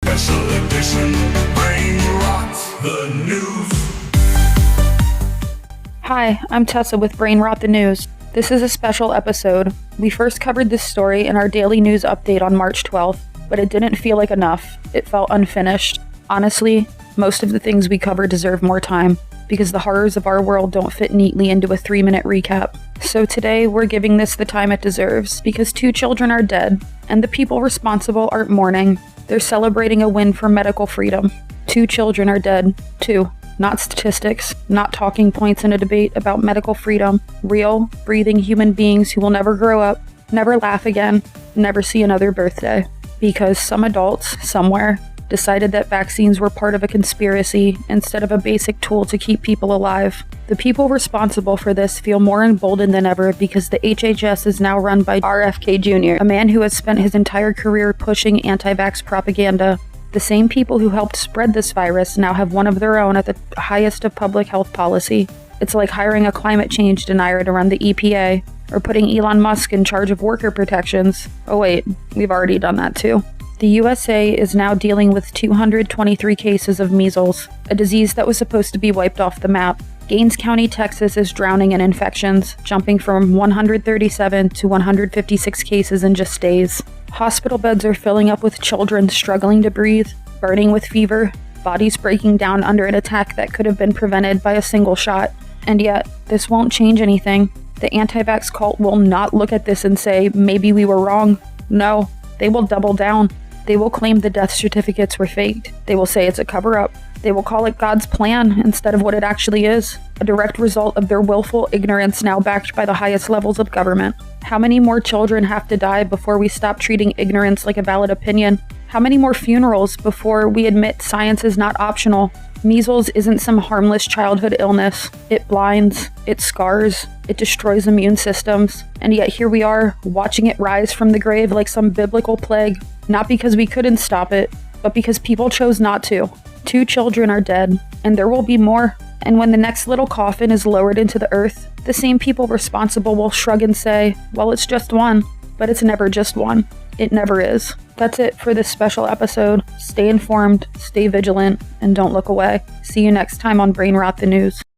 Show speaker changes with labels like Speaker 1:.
Speaker 1: Special edition, Brain Rot the News.
Speaker 2: Hi, I'm Tessa with Brain Rot the News. This is a special episode. We first covered this story in our daily news update on March 12th, but it didn't feel like enough. It felt unfinished. Honestly, most of the things we cover deserve more time, because the horrors of our world don't fit neatly into a 3-minute recap. So today, we're giving this the time it deserves, because 2 children are dead, and the people responsible aren't mourning. They're celebrating a win for medical freedom. 2 children are dead. 2. Not statistics, not talking points in a debate about medical freedom. Real, breathing human beings who will never grow up, never laugh again, never see another birthday. Because some adults, somewhere, decided that vaccines were part of a conspiracy instead of a basic tool to keep people alive. The people responsible for this feel more emboldened than ever because the HHS is now run by RFK Jr., a man who has spent his entire career pushing anti-vax propaganda. The same people who helped spread this virus now have one of their own at the highest of public health policy. It's like hiring a climate change denier to run the EPA, or putting Elon Musk in charge of worker protections. Oh wait, we've already done that too. The USA is now dealing with 223 cases of measles, a disease that was supposed to be wiped off the map. Gaines County, Texas is drowning in infections, jumping from 137 to 156 cases in just days. Hospital beds are filling up with children struggling to breathe, burning with fever, bodies breaking down under an attack that could have been prevented by a single shot. And yet, this won't change anything. The anti-vax cult will not look at this and say, maybe we were wrong. No, they will double down. They will claim the death certificates were faked. They will say it's a cover-up. They will call it God's plan instead of what it actually is, a direct result of their willful ignorance now backed by the highest levels of government. How many more children have to die before we stop treating ignorance like a valid opinion? How many more funerals before we admit science is not optional? Measles isn't some harmless childhood illness. It blinds, it scars, it destroys immune systems, and yet here we are, watching it rise from the grave like some biblical plague, not because we couldn't stop it, but because people chose not to. 2 children are dead, and there will be more. And when the next little coffin is lowered into the earth, the same people responsible will shrug and say, well, it's just one. But it's never just one. It never is. That's it for this special episode. Stay informed, stay vigilant, and don't look away. See you next time on Brain Rot the News.